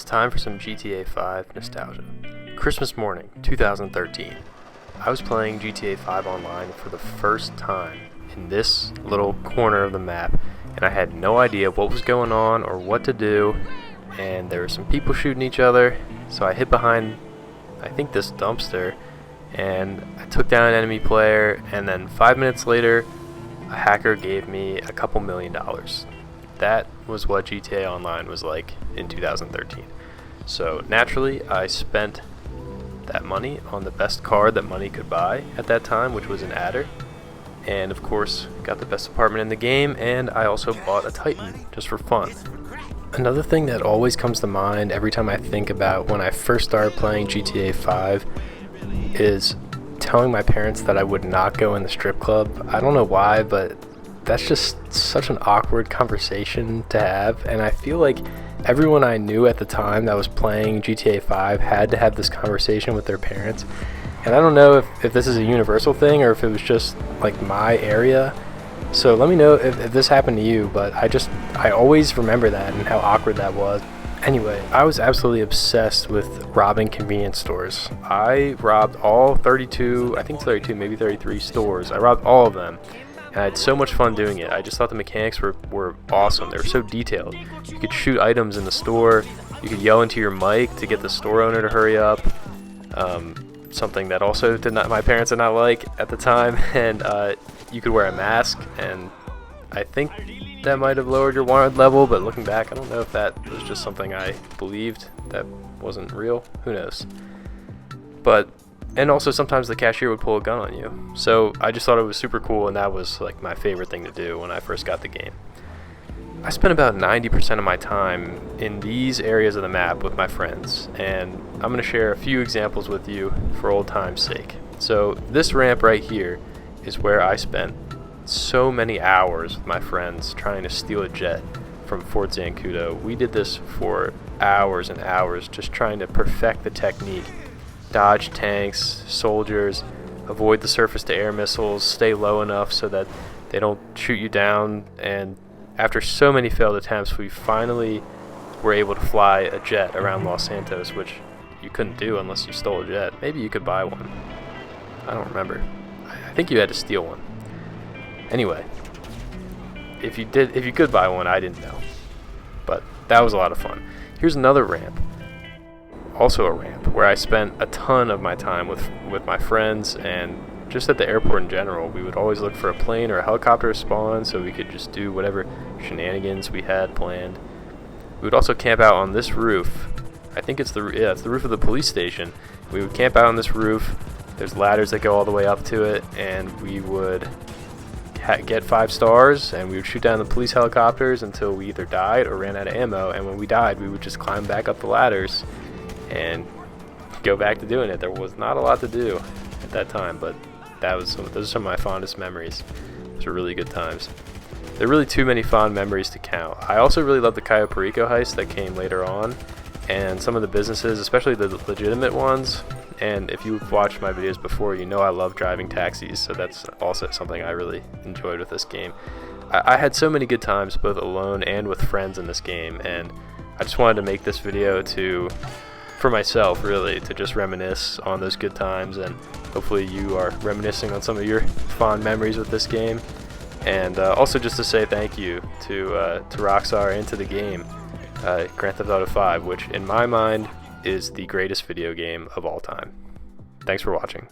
time for some GTA 5 nostalgia. Christmas morning, 2013. I was playing GTA 5 online for the first time in this little corner of the map, and I had no idea what was going on or what to do, and there were some people shooting each other, so I hid behind, I think, this dumpster, and I took down an enemy player, and then 5 minutes later, a hacker gave me a couple $1,000,000. That was what GTA Online was like in 2013. So naturally, I spent that money on the best car that money could buy at that time, which was an Adder. And of course, got the best apartment in the game, and I also bought a Titan just for fun. Another thing that always comes to mind every time I think about when I first started playing GTA 5 is telling my parents that I would not go in the strip club. I don't know why, but that's just such an awkward conversation to have, and I feel like everyone I knew at the time that was playing GTA 5 had to have this conversation with their parents. And I don't know if this is a universal thing or if it was just like my area. So let me know if this happened to you, but I always remember that and how awkward that was. Anyway, I was absolutely obsessed with robbing convenience stores. I robbed all 32, I think 32, maybe 33 stores. I robbed all of them. And I had so much fun doing it. I just thought the mechanics were awesome. They were so detailed. You could shoot items in the store. You could yell into your mic to get the store owner to hurry up. Something that also my parents did not like at the time. And you could wear a mask. And I think that might have lowered your wanted level. But looking back, I don't know if that was just something I believed that wasn't real. Who knows? And also sometimes the cashier would pull a gun on you. So I just thought it was super cool, and that was like my favorite thing to do when I first got the game. I spent about 90% of my time in these areas of the map with my friends, and I'm going to share a few examples with you for old time's sake. So this ramp right here is where I spent so many hours with my friends trying to steal a jet from Fort Zancudo. We did this for hours and hours, just trying to perfect the technique. Dodge tanks, soldiers, avoid the surface-to-air missiles, stay low enough so that they don't shoot you down, and after so many failed attempts, we finally were able to fly a jet around Los Santos, which you couldn't do unless you stole a jet. Maybe you could buy one. I don't remember. I think you had to steal one. Anyway, if you could buy one, I didn't know. But that was a lot of fun. Here's another ramp. Also a ramp where I spent a ton of my time with my friends, and just at the airport in general. We would always look for a plane or a helicopter to spawn so we could just do whatever shenanigans we had planned. We would also camp out on this roof. I think it's the roof of the police station. We would camp out on this roof. There's ladders that go all the way up to it, and we would get 5 stars, and we would shoot down the police helicopters until we either died or ran out of ammo, and when we died we would just climb back up the ladders and go back to doing it. There was not a lot to do at that time, but those are some of my fondest memories. Those were really good times. There are really too many fond memories to count. I also really love the Cayo Perico heist that came later on, and some of the businesses, especially the legitimate ones. And if you've watched my videos before, you know I love driving taxis, so that's also something I really enjoyed with this game. I had so many good times both alone and with friends in this game, and I just wanted to make this video for myself, really, to just reminisce on those good times, and hopefully you are reminiscing on some of your fond memories with this game. And also just to say thank you to Rockstar and to the game, Grand Theft Auto 5, which in my mind is the greatest video game of all time. Thanks for watching.